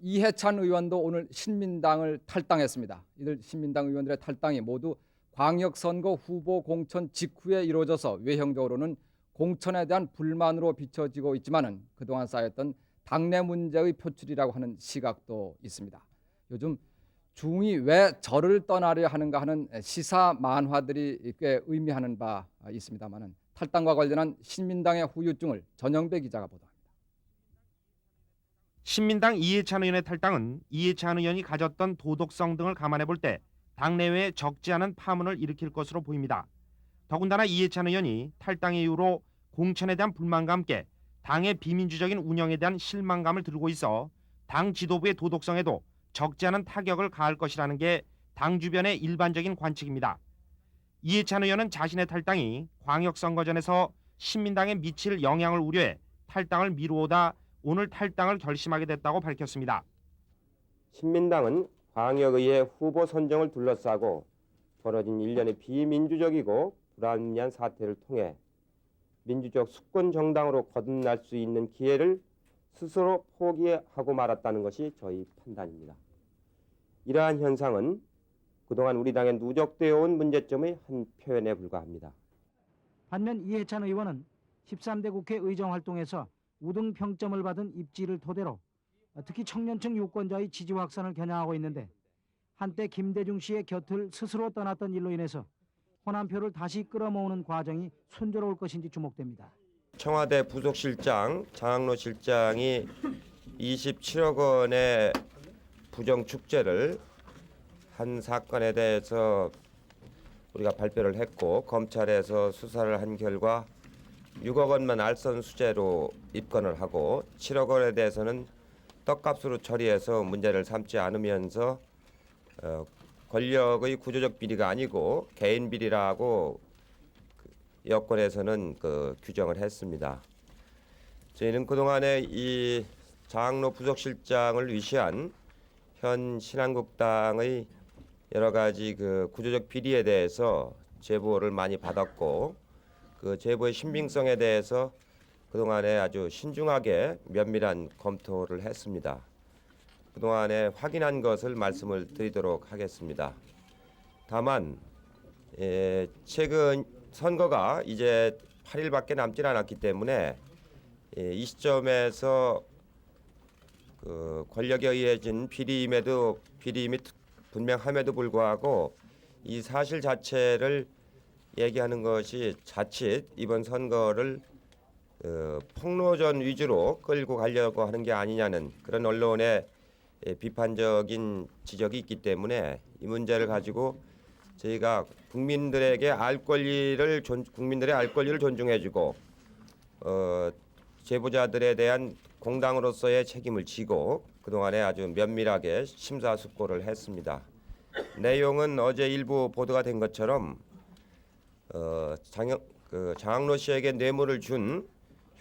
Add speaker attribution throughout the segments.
Speaker 1: 이해찬 의원도 오늘 신민당을 탈당했습니다. 이들 신민당 의원들의 탈당이 모두 광역선거 후보 공천 직후에 이루어져서 외형적으로는 공천에 대한 불만으로 비춰지고 있지만은 그동안 쌓였던 당내 문제의 표출이라고 하는 시각도 있습니다. 요즘 중이 왜 저를 떠나려 하는가 하는 시사 만화들이 꽤 의미하는 바 있습니다만은 탈당과 관련한 신민당의 후유증을 전영배 기자가 보도합니다.
Speaker 2: 신민당 이해찬 의원의 탈당은 이해찬 의원이 가졌던 도덕성 등을 감안해 볼 때 당내외에 적지 않은 파문을 일으킬 것으로 보입니다. 더군다나 이해찬 의원이 탈당 이후로 공천에 대한 불만과 함께 당의 비민주적인 운영에 대한 실망감을 들고 있어 당 지도부의 도덕성에도 적지 않은 타격을 가할 것이라는 게 당 주변의 일반적인 관측입니다. 이해찬 의원은 자신의 탈당이 광역선거전에서 신민당에 미칠 영향을 우려해 탈당을 미루오다 오늘 탈당을 결심하게 됐다고 밝혔습니다.
Speaker 3: 신민당은 광역의회 후보 선정을 둘러싸고 벌어진 일련의 비민주적이고 불합리한 사태를 통해 민주적 수권 정당으로 거듭날 수 있는 기회를 스스로 포기하고 말았다는 것이 저희 판단입니다. 이러한 현상은 그동안 우리 당에 누적되어 온 문제점의 한 표현에 불과합니다.
Speaker 4: 반면 이해찬 의원은 13대 국회 의정 활동에서 우등 평점을 받은 입지를 토대로 특히 청년층 유권자의 지지 확산을 겨냥하고 있는데 한때 김대중 씨의 곁을 스스로 떠났던 일로 인해서 호남표를 다시 끌어모으는 과정이 순조로울 것인지 주목됩니다.
Speaker 3: 청와대 부속실장 장학로 실장이 27억 원의 부정축제를 한 사건에 대해서 우리가 발표를 했고 검찰에서 수사를 한 결과 6억 원만 알선 수재로 입건을 하고 7억 원에 대해서는 떡값으로 처리해서 문제를 삼지 않으면서 권력의 구조적 비리가 아니고 개인 비리라고 여권에서는 규정을 했습니다. 저희는 그동안에 이 장학로 부속실장을 위시한 현 신한국당의 여러 가지 구조적 비리에 대해서 제보를 많이 받았고 그 제보의 신빙성에 대해서 그동안에 아주 신중하게 면밀한 검토를 했습니다. 그동안에 확인한 것을 말씀을 드리도록 하겠습니다. 다만 최근 선거가 이제 8일밖에 남지 않았기 때문에 이 시점에서 권력에 의해진 비리임이 분명함에도 불구하고 이 사실 자체를 얘기하는 것이 자칫 이번 선거를 폭로전 위주로 끌고 가려고 하는 게 아니냐는 그런 언론의 비판적인 지적이 있기 때문에 이 문제를 가지고 저희가 국민들의 알 권리를 존중해주고 제보자들에 대한 공당으로서의 책임을 지고 그동안에 아주 면밀하게 심사숙고를 했습니다. 내용은 어제 일부 보도가 된 것처럼 장학로 씨에게 뇌물을 준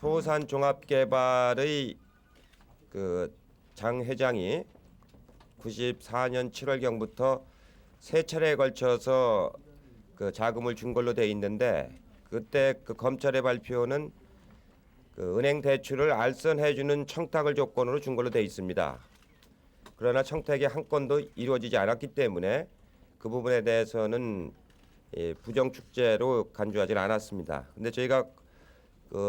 Speaker 3: 효산종합개발의 장 회장이 94년 7월경부터 세 차례에 걸쳐서 자금을 준 걸로 돼 있는데 그때 검찰의 발표는 은행 대출을 알선해주는 청탁을 조건으로 준 걸로 돼 있습니다. 그러나 청탁이 한 건도 이루어지지 않았기 때문에 그 부분에 대해서는 부정축제로 간주하지는 않았습니다. 근데 저희가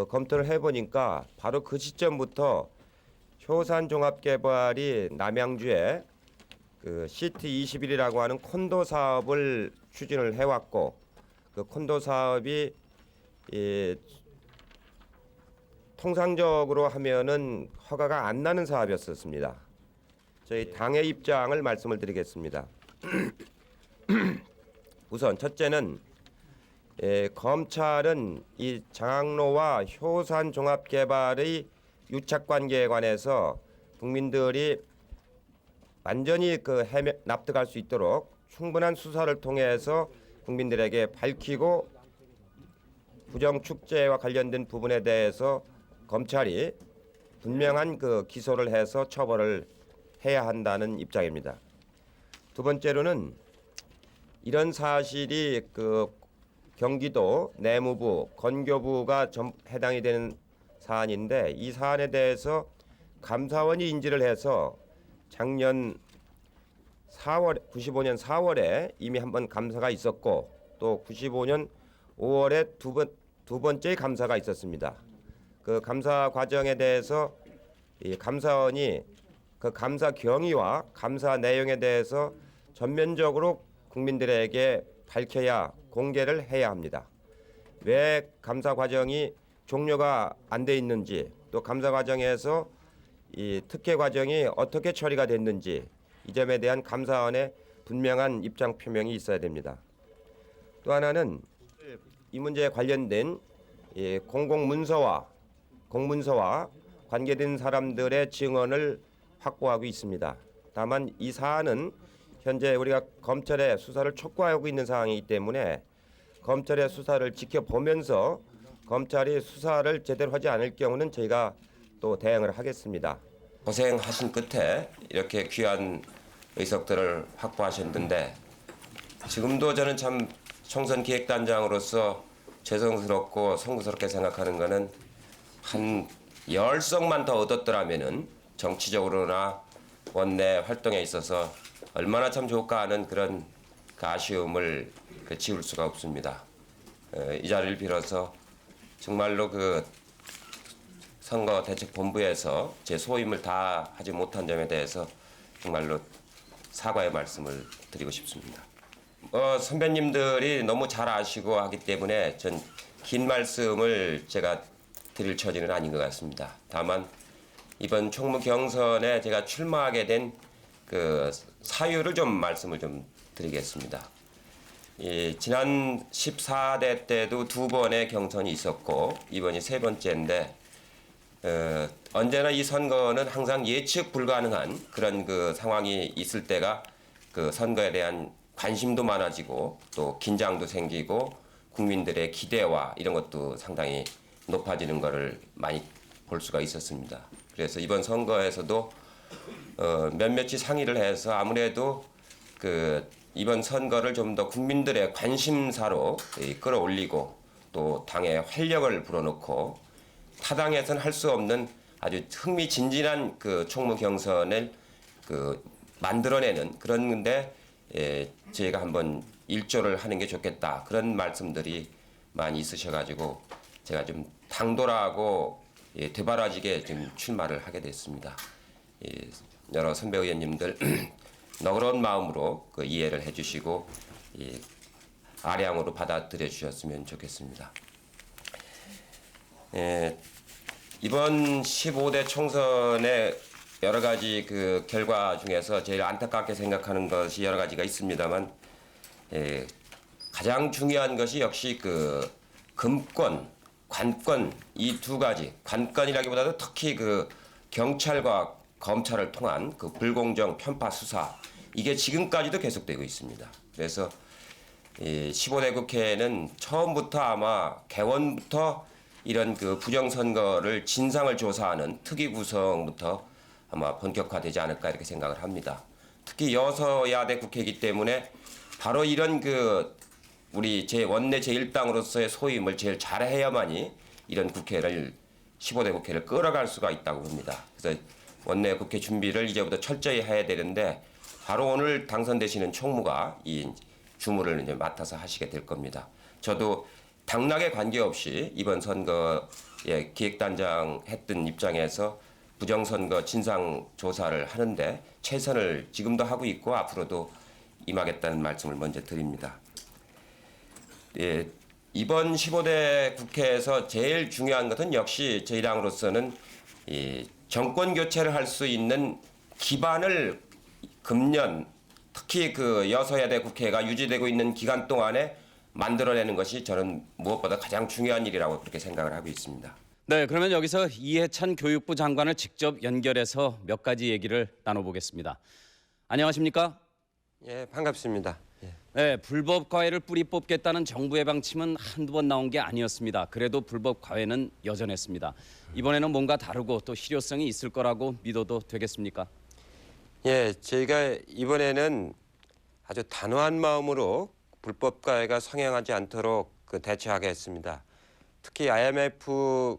Speaker 3: 검토를 해보니까 바로 그 시점부터 효산종합개발이 남양주에 시티21이라고 하는 콘도 사업을 추진을 해왔고 그 콘도 사업이 통상적으로 하면은 허가가 안 나는 사업이었습니다. 저희 당의 입장을 말씀을 드리겠습니다. 우선 첫째는 검찰은 이 장학로와 효산종합개발의 유착관계에 관해서 국민들이 완전히 납득할 수 있도록 충분한 수사를 통해서 국민들에게 밝히고 부정축제와 관련된 부분에 대해서 검찰이 분명한 기소를 해서 처벌을 해야 한다는 입장입니다. 두 번째로는 이런 사실이 경기도 내무부, 건교부가 해당이 되는 사안인데 이 사안에 대해서 감사원이 인지를 해서 작년 95년 4월에 이미 한 번 감사가 있었고 또 95년 5월에 두 번째 감사가 있었습니다. 그 감사 과정에 대해서 이 감사원이 그 감사 경위와 감사 내용에 대해서 전면적으로 국민들에게 밝혀야 공개를 해야 합니다. 왜 감사 과정이 종료가 안 돼 있는지 또 감사 과정에서 이 특혜 과정이 어떻게 처리가 됐는지 이 점에 대한 감사원의 분명한 입장 표명이 있어야 됩니다. 또 하나는 이 문제에 관련된 공문서와 관계된 사람들의 증언을 확보하고 있습니다. 다만 이 사안은 현재 우리가 검찰의 수사를 촉구하고 있는 상황이기 때문에 검찰의 수사를 지켜보면서 검찰이 수사를 제대로 하지 않을 경우는 저희가 또 대응을 하겠습니다. 고생하신 끝에 이렇게 귀한 의석들을 확보하셨는데 지금도 저는 참 총선 기획단장으로서 죄송스럽고 송구스럽게 생각하는 것은 한 10석만 더 얻었더라면은 정치적으로나 원내 활동에 있어서 얼마나 참 좋을까 하는 그런 그 아쉬움을 지울 수가 없습니다. 이 자리를 빌어서 정말로 그 선거대책본부에서 제 소임을 다 하지 못한 점에 대해서 정말로 사과의 말씀을 드리고 싶습니다. 선배님들이 너무 잘 아시고 하기 때문에 전 긴 말씀을 제가 드릴 처지는 아닌 것 같습니다. 다만 이번 총무 경선에 제가 출마하게 된 그 사유를 좀 말씀을 좀 드리겠습니다. 지난 14대 때도 두 번의 경선이 있었고 이번이 세 번째인데 언제나 이 선거는 항상 예측 불가능한 그런 그 상황이 있을 때가 그 선거에 대한 관심도 많아지고 또 긴장도 생기고 국민들의 기대와 이런 것도 상당히 높아지는 것을 많이 볼 수가 있었습니다. 그래서 이번 선거에서도 몇몇이 상의를 해서 아무래도 그 이번 선거를 좀 더 국민들의 관심사로 끌어올리고 또 당의 활력을 불어넣고 타당에서는 할 수 없는 아주 흥미진진한 그 총무 경선을 그 만들어내는 그런데 저희가 한번 일조를 하는 게 좋겠다 그런 말씀들이 많이 있으셔가지고 제가 좀 당돌하고 되바라지게 좀 출마를 하게 됐습니다. 여러 선배 의원님들 너그러운 마음으로 그 이해를 해주시고 아량으로 받아들여 주셨으면 좋겠습니다. 이번 15대 총선의 여러 가지 그 결과 중에서 제일 안타깝게 생각하는 것이 여러 가지가 있습니다만 가장 중요한 것이 역시 그 금권, 관권 이 두 가지 관건이라기보다도 특히 그 경찰과 검찰을 통한 그 불공정 편파 수사 이게 지금까지도 계속되고 있습니다. 그래서 15대 국회는 처음부터 아마 개원부터 이런 그 부정선거를 진상을 조사하는 특위 구성부터 아마 본격화되지 않을까 이렇게 생각을 합니다. 특히 여서야대 국회이기 때문에 바로 이런 그 우리 원내 제1당으로서의 소임을 제일 잘해야만이 이런 국회를 15대 국회를 끌어갈 수가 있다고 봅니다. 그래서 원내 국회 준비를 이제부터 철저히 해야 되는데 바로 오늘 당선되시는 총무가 이 주무를 이제 맡아서 하시게 될 겁니다. 저도 당락에 관계없이 이번 선거에 기획단장 했던 입장에서 부정선거 진상조사를 하는데 최선을 지금도 하고 있고 앞으로도 임하겠다는 말씀을 먼저 드립니다. 이번 15대 국회에서 제일 중요한 것은 역시 저희 당으로서는 이 정권 교체를 할 수 있는 기반을 금년 특히 그 여서야대 국회가 유지되고 있는 기간 동안에 만들어내는 것이 저는 무엇보다 가장 중요한 일이라고 그렇게 생각을 하고 있습니다.
Speaker 5: 네, 그러면 여기서 이해찬 교육부 장관을 직접 연결해서 몇 가지 얘기를 나눠보겠습니다. 안녕하십니까?
Speaker 3: 예, 반갑습니다.
Speaker 5: 네, 불법 과외를 뿌리 뽑겠다는 정부의 방침은 한두 번 나온 게 아니었습니다. 그래도 불법 과외는 여전했습니다. 이번에는 뭔가 다르고 또 실효성이 있을 거라고 믿어도 되겠습니까?
Speaker 3: 예, 저희가 이번에는 아주 단호한 마음으로 불법 과외가 성행하지 않도록 그 대처하겠습니다. 특히 IMF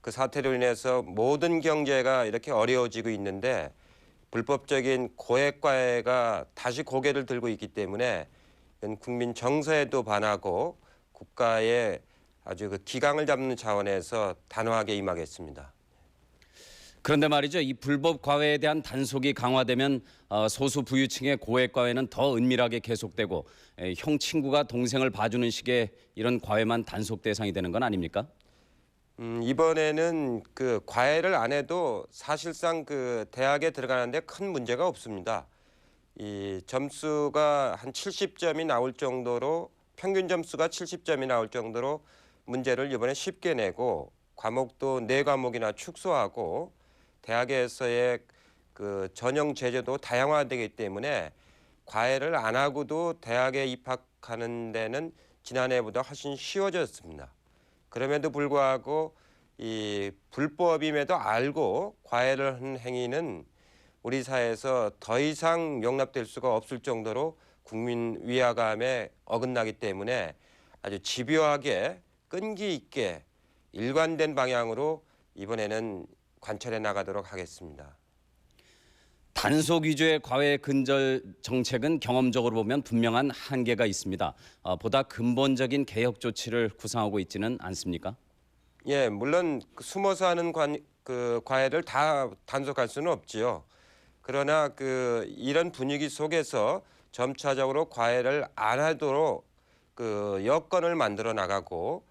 Speaker 3: 그 사태로 인해서 모든 경제가 이렇게 어려워지고 있는데 불법적인 고액과외가 다시 고개를 들고 있기 때문에 이건 국민 정서에도 반하고 국가의 아주 그 기강을 잡는 차원에서 단호하게 임하겠습니다.
Speaker 5: 그런데 말이죠. 이 불법 과외에 대한 단속이 강화되면 소수 부유층의 고액 과외는 더 은밀하게 계속되고 형 친구가 동생을 봐주는 식의 이런 과외만 단속 대상이 되는 건 아닙니까?
Speaker 3: 이번에는 그 과외를 안 해도 사실상 그 대학에 들어가는데 큰 문제가 없습니다. 이 점수가 한 70점이 나올 정도로 평균 점수가 70점이 나올 정도로 문제를 이번에 쉽게 내고 과목도 4과목이나 축소하고 대학에서의 그 전형 제재도 다양화되기 때문에 과외를 안 하고도 대학에 입학하는 데는 지난해보다 훨씬 쉬워졌습니다. 그럼에도 불구하고 이 불법임에도 알고 과외를 한 행위는 우리 사회에서 더 이상 용납될 수가 없을 정도로 국민 위화감에 어긋나기 때문에 아주 집요하게 끈기 있게 일관된 방향으로 이번에는 관철해 나가도록 하겠습니다.
Speaker 5: 단속 위주의 과외 근절 정책은 경험적으로 보면 분명한 한계가 있습니다. 보다 근본적인 개혁 조치를 구상하고 있지는 않습니까?
Speaker 3: 예, 물론 숨어서 하는 과외를 다 단속할 수는 없지요. 그러나 이런 분위기 속에서 점차적으로 과외를 안 하도록 그 여건을 만들어 나가고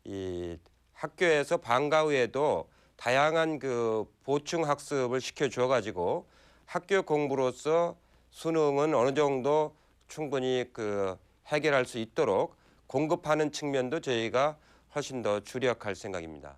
Speaker 3: 이 학교에서 방과 후에도 다양한 그 보충 학습을 시켜 줘 가지고 학교 공부로서 수능은 어느 정도 충분히 해결할 수 있도록 공급하는 측면도 저희가 훨씬 더 주력할 생각입니다.